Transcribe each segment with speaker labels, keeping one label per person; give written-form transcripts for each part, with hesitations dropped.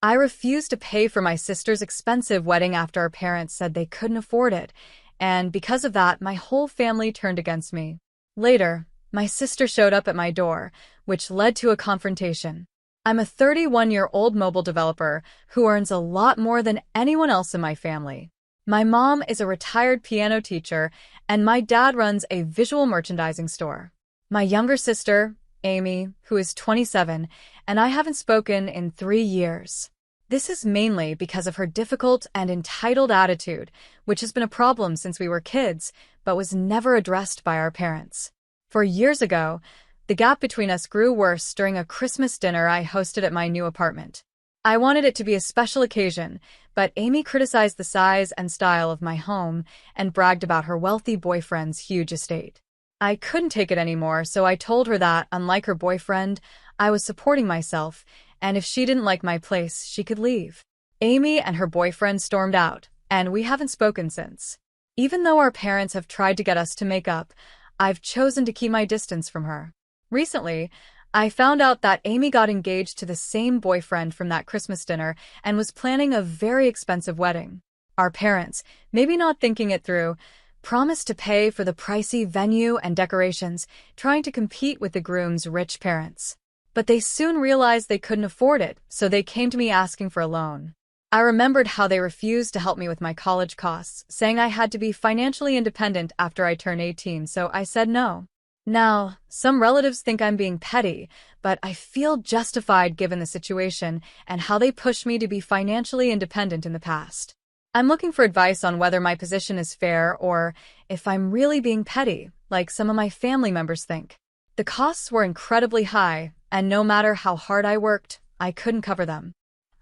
Speaker 1: I refused to pay for my sister's expensive wedding after our parents said they couldn't afford it, and because of that, my whole family turned against me. Later, my sister showed up at my door, which led to a confrontation. I'm a 31-year-old mobile developer who earns a lot more than anyone else in my family. My mom is a retired piano teacher, and my dad runs a visual merchandising store. My younger sister, Amy, who is 27, and I haven't spoken in 3 years. This is mainly because of her difficult and entitled attitude, which has been a problem since we were kids, but was never addressed by our parents. 4 years ago, the gap between us grew worse during a Christmas dinner I hosted at my new apartment. I wanted it to be a special occasion, but Amy criticized the size and style of my home and bragged about her wealthy boyfriend's huge estate. I couldn't take it anymore, so I told her that, unlike her boyfriend, I was supporting myself, and if she didn't like my place, she could leave. Amy and her boyfriend stormed out, and we haven't spoken since. Even though our parents have tried to get us to make up, I've chosen to keep my distance from her. Recently, I found out that Amy got engaged to the same boyfriend from that Christmas dinner and was planning a very expensive wedding. Our parents, maybe not thinking it through, promised to pay for the pricey venue and decorations, trying to compete with the groom's rich parents. But they soon realized they couldn't afford it, so they came to me asking for a loan. I remembered how they refused to help me with my college costs, saying I had to be financially independent after I turned 18, so I said no. Now, some relatives think I'm being petty, but I feel justified given the situation and how they pushed me to be financially independent in the past. I'm looking for advice on whether my position is fair or if I'm really being petty, like some of my family members think. The costs were incredibly high, and no matter how hard I worked, I couldn't cover them.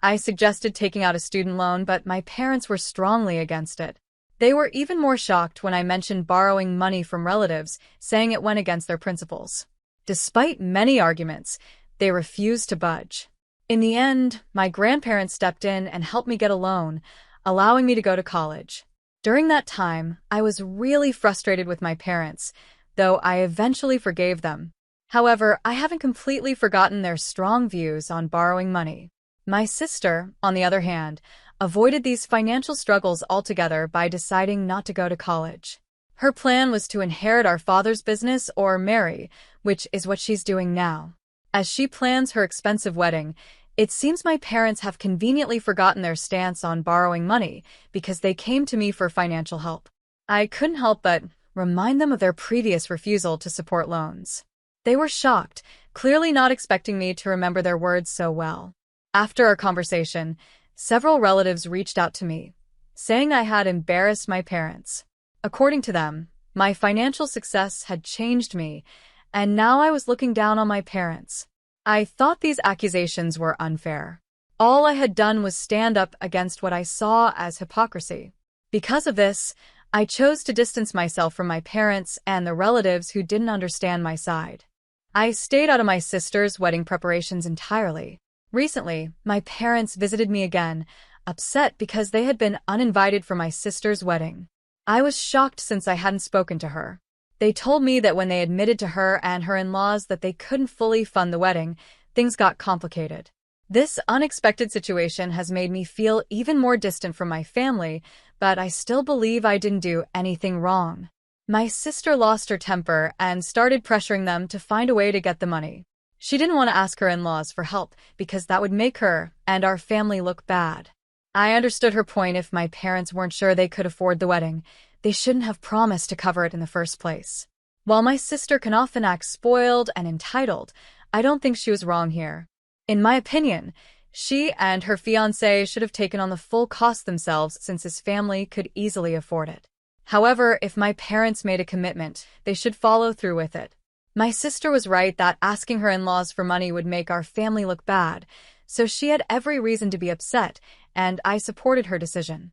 Speaker 1: I suggested taking out a student loan, but my parents were strongly against it. They were even more shocked when I mentioned borrowing money from relatives, saying it went against their principles. Despite many arguments, they refused to budge. In the end, my grandparents stepped in and helped me get a loan, allowing me to go to college. During that time, I was really frustrated with my parents, though I eventually forgave them. However, I haven't completely forgotten their strong views on borrowing money. My sister, on the other hand, avoided these financial struggles altogether by deciding not to go to college. Her plan was to inherit our father's business or marry, which is what she's doing now. As she plans her expensive wedding, it seems my parents have conveniently forgotten their stance on borrowing money because they came to me for financial help. I couldn't help but remind them of their previous refusal to support loans. They were shocked, clearly not expecting me to remember their words so well. After our conversation, several relatives reached out to me, saying I had embarrassed my parents. According to them, my financial success had changed me, and now I was looking down on my parents. I thought these accusations were unfair. All I had done was stand up against what I saw as hypocrisy. Because of this, I chose to distance myself from my parents and the relatives who didn't understand my side. I stayed out of my sister's wedding preparations entirely. Recently, my parents visited me again, upset because they had been uninvited for my sister's wedding. I was shocked since I hadn't spoken to her. They told me that when they admitted to her and her in-laws that they couldn't fully fund the wedding, things got complicated. This unexpected situation has made me feel even more distant from my family, but I still believe I didn't do anything wrong. My sister lost her temper and started pressuring them to find a way to get the money. She didn't want to ask her in-laws for help because that would make her and our family look bad. I understood her point. If my parents weren't sure they could afford the wedding, they shouldn't have promised to cover it in the first place. While my sister can often act spoiled and entitled, I don't think she was wrong here. In my opinion, she and her fiancé should have taken on the full cost themselves since his family could easily afford it. However, if my parents made a commitment, they should follow through with it. My sister was right that asking her in-laws for money would make our family look bad, so she had every reason to be upset, and I supported her decision.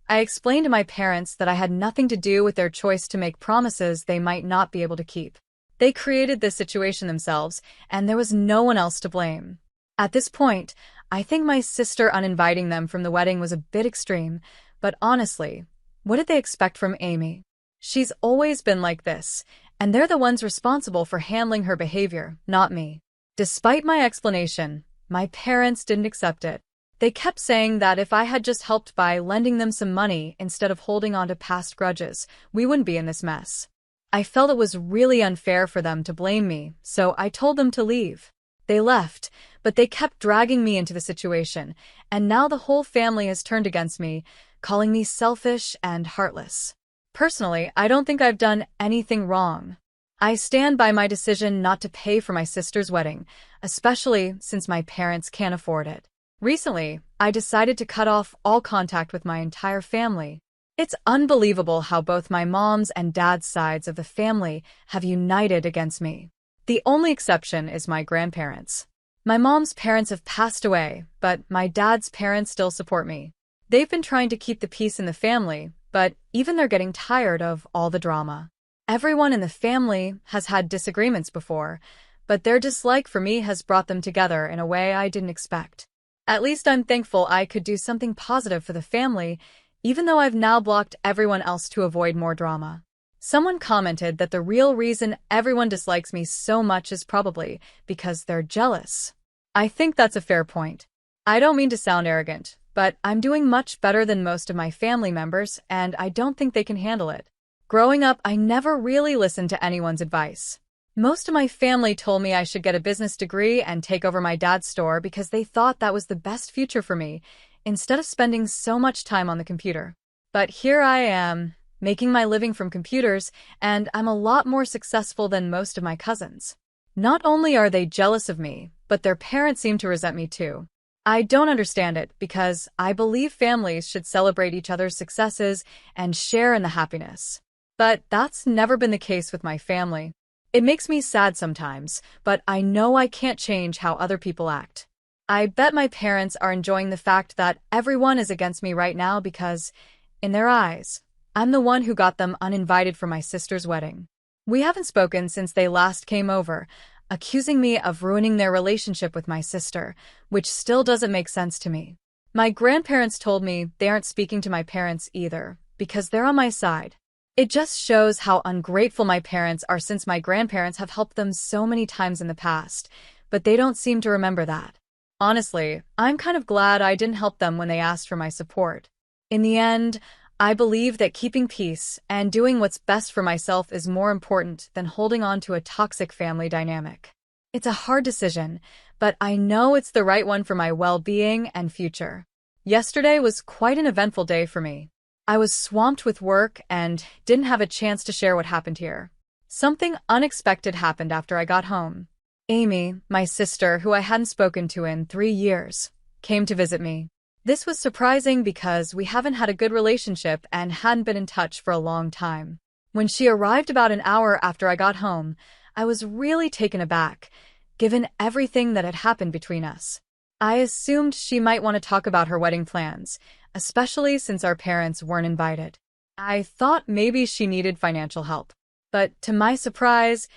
Speaker 1: I explained to my parents that I had nothing to do with their choice to make promises they might not be able to keep. They created this situation themselves, and there was no one else to blame. At this point, I think my sister uninviting them from the wedding was a bit extreme, but honestly, what did they expect from Amy? She's always been like this, and they're the ones responsible for handling her behavior, not me. Despite my explanation, my parents didn't accept it. They kept saying that if I had just helped by lending them some money instead of holding on to past grudges, we wouldn't be in this mess. I felt it was really unfair for them to blame me, so I told them to leave. They left, but they kept dragging me into the situation, and now the whole family has turned against me, calling me selfish and heartless. Personally, I don't think I've done anything wrong. I stand by my decision not to pay for my sister's wedding, especially since my parents can't afford it. Recently, I decided to cut off all contact with my entire family. It's unbelievable how both my mom's and dad's sides of the family have united against me. The only exception is my grandparents. My mom's parents have passed away, but my dad's parents still support me. They've been trying to keep the peace in the family, but even they're getting tired of all the drama. Everyone in the family has had disagreements before, but their dislike for me has brought them together in a way I didn't expect. At least I'm thankful I could do something positive for the family, even though I've now blocked everyone else to avoid more drama. Someone commented that the real reason everyone dislikes me so much is probably because they're jealous. I think that's a fair point. I don't mean to sound arrogant, but I'm doing much better than most of my family members, and I don't think they can handle it. Growing up, I never really listened to anyone's advice. Most of my family told me I should get a business degree and take over my dad's store because they thought that was the best future for me, instead of spending so much time on the computer. But here I am, making my living from computers, and I'm a lot more successful than most of my cousins. Not only are they jealous of me, but their parents seem to resent me too. I don't understand it because I believe families should celebrate each other's successes and share in the happiness. But that's never been the case with my family. It makes me sad sometimes, but I know I can't change how other people act. I bet my parents are enjoying the fact that everyone is against me right now because, in their eyes, I'm the one who got them uninvited for my sister's wedding. We haven't spoken since they last came over, accusing me of ruining their relationship with my sister, which still doesn't make sense to me. My grandparents told me they aren't speaking to my parents either, because they're on my side. It just shows how ungrateful my parents are since my grandparents have helped them so many times in the past, but they don't seem to remember that. Honestly, I'm kind of glad I didn't help them when they asked for my support. In the end, I believe that keeping peace and doing what's best for myself is more important than holding on to a toxic family dynamic. It's a hard decision, but I know it's the right one for my well-being and future. Yesterday was quite an eventful day for me. I was swamped with work and didn't have a chance to share what happened here. Something unexpected happened after I got home. Amy, my sister, who I hadn't spoken to in 3 years, came to visit me. This was surprising because we haven't had a good relationship and hadn't been in touch for a long time. When she arrived about an hour after I got home, I was really taken aback, given everything that had happened between us. I assumed she might want to talk about her wedding plans, especially since our parents weren't invited. I thought maybe she needed financial help. But to my surprise,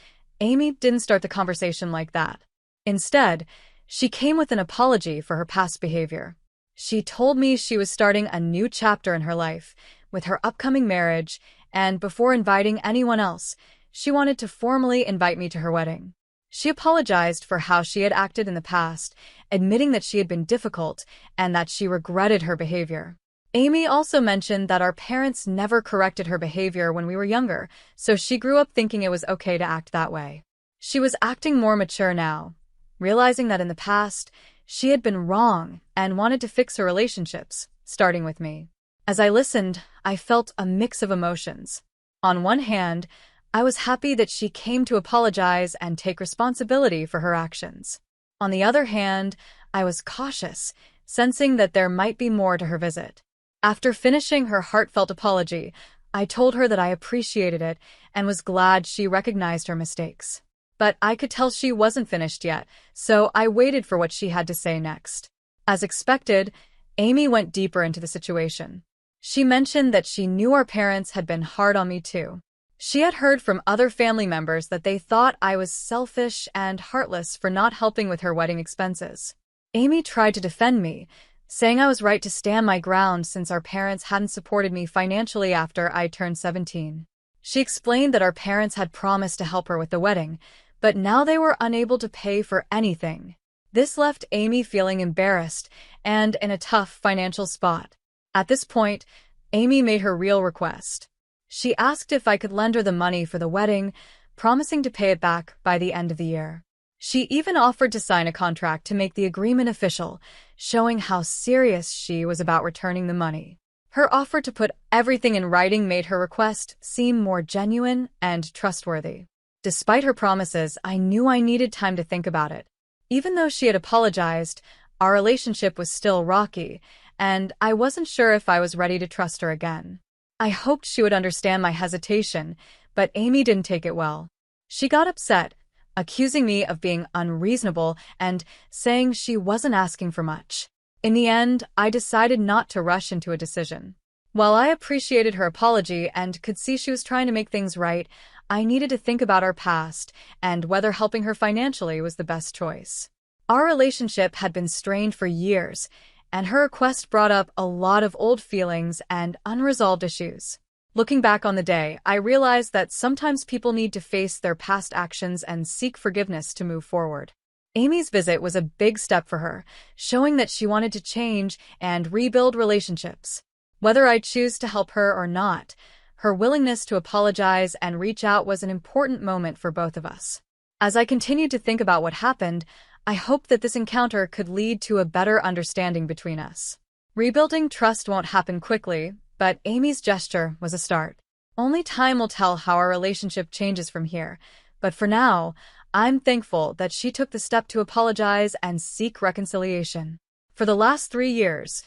Speaker 1: Amy didn't start the conversation like that. Instead, she came with an apology for her past behavior. She told me she was starting a new chapter in her life, with her upcoming marriage, and before inviting anyone else, she wanted to formally invite me to her wedding. She apologized for how she had acted in the past, admitting that she had been difficult and that she regretted her behavior. Amy also mentioned that our parents never corrected her behavior when we were younger, so she grew up thinking it was okay to act that way. She was acting more mature now, realizing that in the past, she had been wrong and wanted to fix her relationships, starting with me. As I listened, I felt a mix of emotions. On one hand, I was happy that she came to apologize and take responsibility for her actions. On the other hand, I was cautious, sensing that there might be more to her visit. After finishing her heartfelt apology, I told her that I appreciated it and was glad she recognized her mistakes. But I could tell she wasn't finished yet, so I waited for what she had to say next. As expected, Amy went deeper into the situation. She mentioned that she knew our parents had been hard on me too. She had heard from other family members that they thought I was selfish and heartless for not helping with her wedding expenses. Amy tried to defend me, saying I was right to stand my ground since our parents hadn't supported me financially after I turned 17. She explained that our parents had promised to help her with the wedding, but now they were unable to pay for anything. This left Amy feeling embarrassed and in a tough financial spot. At this point, Amy made her real request. She asked if I could lend her the money for the wedding, promising to pay it back by the end of the year. She even offered to sign a contract to make the agreement official, showing how serious she was about returning the money. Her offer to put everything in writing made her request seem more genuine and trustworthy. Despite her promises, I knew I needed time to think about it. Even though she had apologized, our relationship was still rocky, and I wasn't sure if I was ready to trust her again. I hoped she would understand my hesitation, but Amy didn't take it well. She got upset, accusing me of being unreasonable and saying she wasn't asking for much. In the end, I decided not to rush into a decision. While I appreciated her apology and could see she was trying to make things right, I needed to think about our past and whether helping her financially was the best choice. Our relationship had been strained for years, and her request brought up a lot of old feelings and unresolved issues. Looking back on the day, I realized that sometimes people need to face their past actions and seek forgiveness to move forward. Amy's visit was a big step for her, showing that she wanted to change and rebuild relationships. Whether I choose to help her or not, her willingness to apologize and reach out was an important moment for both of us. As I continued to think about what happened, I hoped that this encounter could lead to a better understanding between us. Rebuilding trust won't happen quickly, but Amy's gesture was a start. Only time will tell how our relationship changes from here, but for now, I'm thankful that she took the step to apologize and seek reconciliation. For the last 3 years,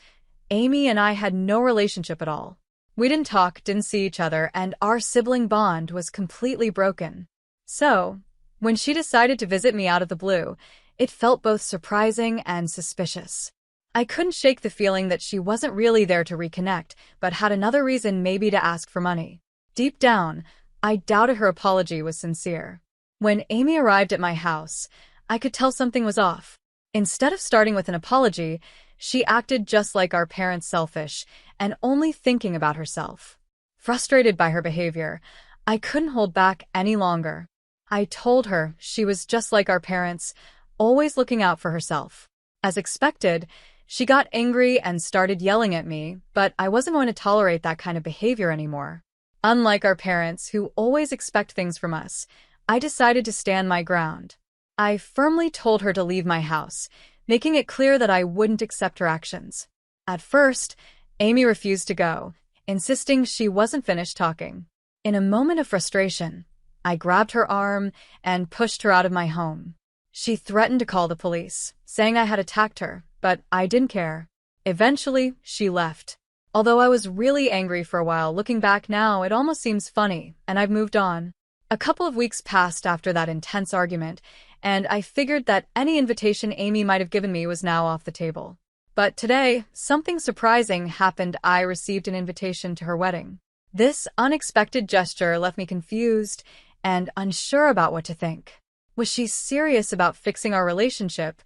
Speaker 1: Amy and I had no relationship at all. We didn't talk, didn't see each other, and our sibling bond was completely broken. So, when she decided to visit me out of the blue, it felt both surprising and suspicious. I couldn't shake the feeling that she wasn't really there to reconnect, but had another reason maybe to ask for money. Deep down, I doubted her apology was sincere. When Amy arrived at my house, I could tell something was off. Instead of starting with an apology, she acted just like our parents, selfish and only thinking about herself. Frustrated by her behavior, I couldn't hold back any longer. I told her she was just like our parents, always looking out for herself. As expected, she got angry and started yelling at me, but I wasn't going to tolerate that kind of behavior anymore. Unlike our parents, who always expect things from us, I decided to stand my ground. I firmly told her to leave my house, making it clear that I wouldn't accept her actions. At first, Amy refused to go, insisting she wasn't finished talking. In a moment of frustration, I grabbed her arm and pushed her out of my home. She threatened to call the police, saying I had attacked her, but I didn't care. Eventually, she left. Although I was really angry for a while, looking back now, it almost seems funny, and I've moved on. A couple of weeks passed after that intense argument, and I figured that any invitation Amy might have given me was now off the table. But today, something surprising happened. I received an invitation to her wedding. This unexpected gesture left me confused and unsure about what to think. Was she serious about fixing our relationship,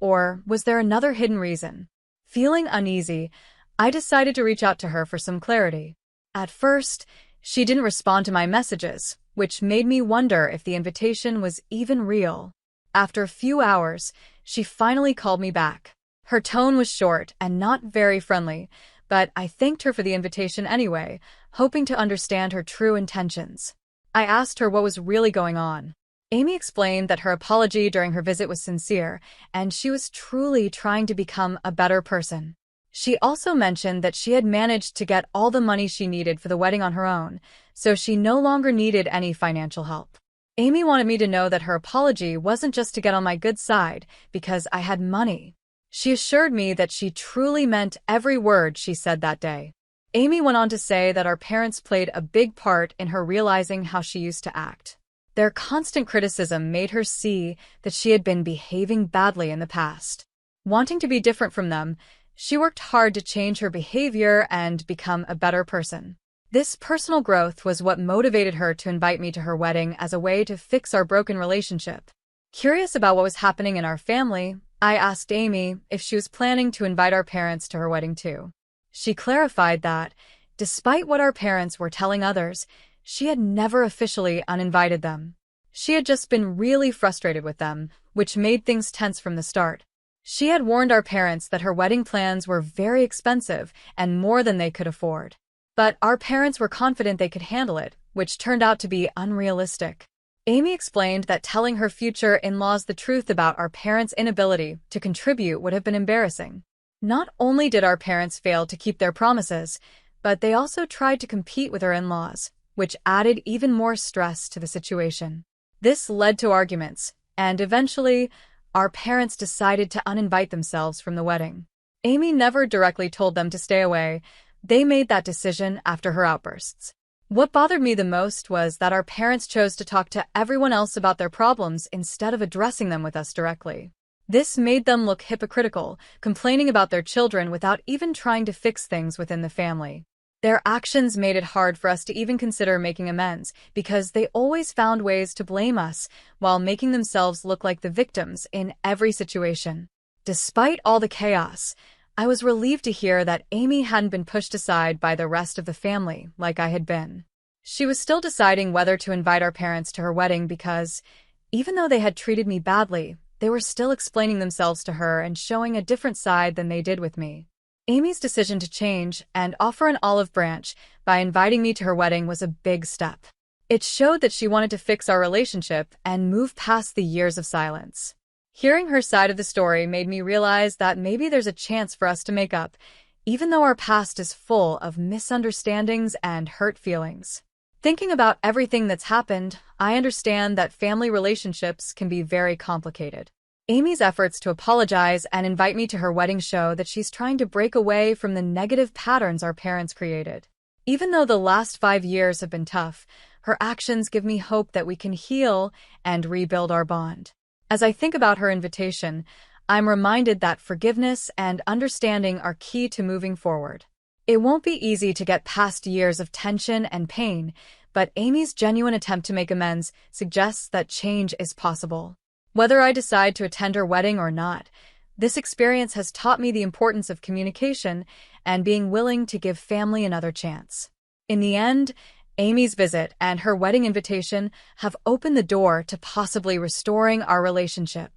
Speaker 1: or was there another hidden reason? Feeling uneasy, I decided to reach out to her for some clarity. At first, she didn't respond to my messages, which made me wonder if the invitation was even real. After a few hours, she finally called me back. Her tone was short and not very friendly, but I thanked her for the invitation anyway, hoping to understand her true intentions. I asked her what was really going on. Amy explained that her apology during her visit was sincere, and she was truly trying to become a better person. She also mentioned that she had managed to get all the money she needed for the wedding on her own, so she no longer needed any financial help. Amy wanted me to know that her apology wasn't just to get on my good side, because I had money. She assured me that she truly meant every word she said that day. Amy went on to say that our parents played a big part in her realizing how she used to act. Their constant criticism made her see that she had been behaving badly in the past. Wanting to be different from them, she worked hard to change her behavior and become a better person. This personal growth was what motivated her to invite me to her wedding as a way to fix our broken relationship. Curious about what was happening in our family, I asked Amy if she was planning to invite our parents to her wedding too. She clarified that, despite what our parents were telling others, she had never officially uninvited them. She had just been really frustrated with them, which made things tense from the start. She had warned our parents that her wedding plans were very expensive and more than they could afford. But our parents were confident they could handle it, which turned out to be unrealistic. Amy explained that telling her future in-laws the truth about our parents' inability to contribute would have been embarrassing. Not only did our parents fail to keep their promises, but they also tried to compete with her in-laws, which added even more stress to the situation. This led to arguments, and eventually, our parents decided to uninvite themselves from the wedding. Amy never directly told them to stay away. They made that decision after her outbursts. What bothered me the most was that our parents chose to talk to everyone else about their problems instead of addressing them with us directly. This made them look hypocritical, complaining about their children without even trying to fix things within the family. Their actions made it hard for us to even consider making amends because they always found ways to blame us while making themselves look like the victims in every situation. Despite all the chaos, I was relieved to hear that Amy hadn't been pushed aside by the rest of the family like I had been. She was still deciding whether to invite our parents to her wedding because, even though they had treated me badly, they were still explaining themselves to her and showing a different side than they did with me. Amy's decision to change and offer an olive branch by inviting me to her wedding was a big step. It showed that she wanted to fix our relationship and move past the years of silence. Hearing her side of the story made me realize that maybe there's a chance for us to make up, even though our past is full of misunderstandings and hurt feelings. Thinking about everything that's happened, I understand that family relationships can be very complicated. Amy's efforts to apologize and invite me to her wedding show that she's trying to break away from the negative patterns our parents created. Even though the last 5 years have been tough, her actions give me hope that we can heal and rebuild our bond. As I think about her invitation, I'm reminded that forgiveness and understanding are key to moving forward. It won't be easy to get past years of tension and pain, but Amy's genuine attempt to make amends suggests that change is possible. Whether I decide to attend her wedding or not, this experience has taught me the importance of communication and being willing to give family another chance. In the end, Amy's visit and her wedding invitation have opened the door to possibly restoring our relationship.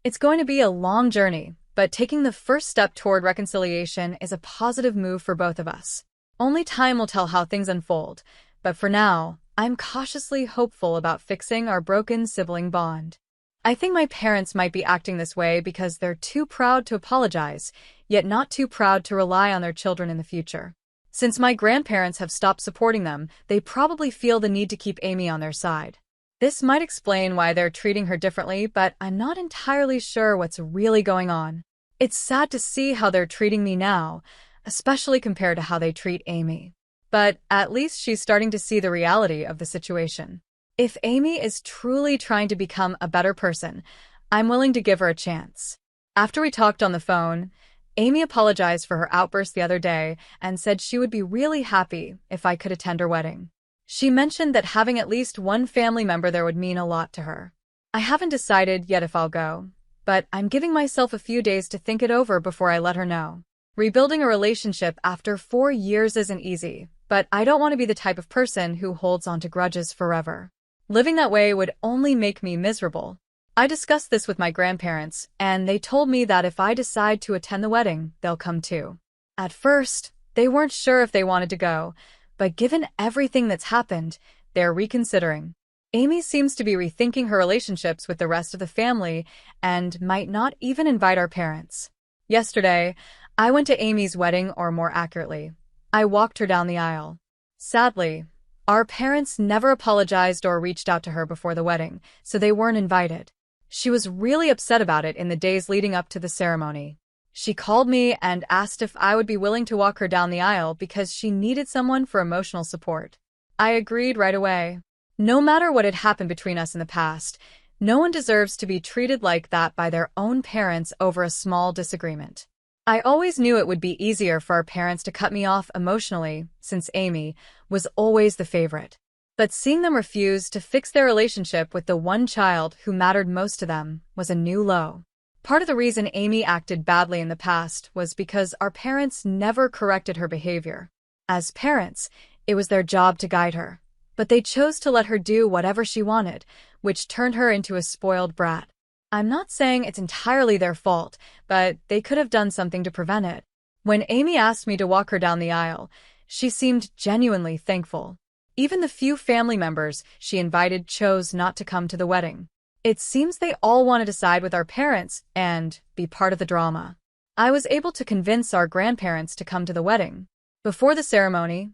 Speaker 1: It's going to be a long journey, but taking the first step toward reconciliation is a positive move for both of us. Only time will tell how things unfold, but for now, I'm cautiously hopeful about fixing our broken sibling bond. I think my parents might be acting this way because they're too proud to apologize, yet not too proud to rely on their children in the future. Since my grandparents have stopped supporting them, they probably feel the need to keep Amy on their side. This might explain why they're treating her differently, but I'm not entirely sure what's really going on. It's sad to see how they're treating me now, especially compared to how they treat Amy. But at least she's starting to see the reality of the situation. If Amy is truly trying to become a better person, I'm willing to give her a chance. After we talked on the phone, Amy apologized for her outburst the other day and said she would be really happy if I could attend her wedding. She mentioned that having at least one family member there would mean a lot to her. I haven't decided yet if I'll go, but I'm giving myself a few days to think it over before I let her know. Rebuilding a relationship after 4 years isn't easy, but I don't want to be the type of person who holds on to grudges forever. Living that way would only make me miserable. I discussed this with my grandparents, and they told me that if I decide to attend the wedding, they'll come too. At first, they weren't sure if they wanted to go, but given everything that's happened, they're reconsidering. Amy seems to be rethinking her relationships with the rest of the family and might not even invite our parents. Yesterday, I went to Amy's wedding, or more accurately, I walked her down the aisle. Sadly, our parents never apologized or reached out to her before the wedding, so they weren't invited. She was really upset about it in the days leading up to the ceremony. She called me and asked if I would be willing to walk her down the aisle because she needed someone for emotional support. I agreed right away. No matter what had happened between us in the past, no one deserves to be treated like that by their own parents over a small disagreement. I always knew it would be easier for our parents to cut me off emotionally, since Amy was always the favorite. But seeing them refuse to fix their relationship with the one child who mattered most to them was a new low. Part of the reason Amy acted badly in the past was because our parents never corrected her behavior. As parents, it was their job to guide her, but they chose to let her do whatever she wanted, which turned her into a spoiled brat. I'm not saying it's entirely their fault, but they could have done something to prevent it. When Amy asked me to walk her down the aisle, she seemed genuinely thankful. Even the few family members she invited chose not to come to the wedding. It seems they all wanted to side with our parents and be part of the drama. I was able to convince our grandparents to come to the wedding. Before the ceremony,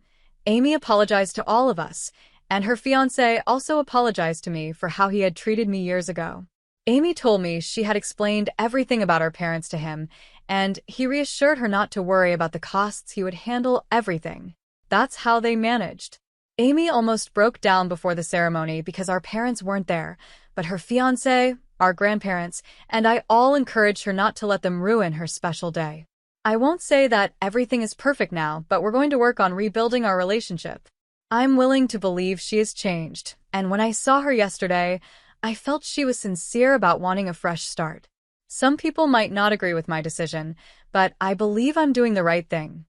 Speaker 1: Amy apologized to all of us, and her fiancé also apologized to me for how he had treated me years ago. Amy told me she had explained everything about our parents to him, and he reassured her not to worry about the costs. He would handle everything. That's how they managed. Amy almost broke down before the ceremony because our parents weren't there, but her fiancé, our grandparents, and I all encouraged her not to let them ruin her special day. I won't say that everything is perfect now, but we're going to work on rebuilding our relationship. I'm willing to believe she has changed, and when I saw her yesterday, I felt she was sincere about wanting a fresh start. Some people might not agree with my decision, but I believe I'm doing the right thing.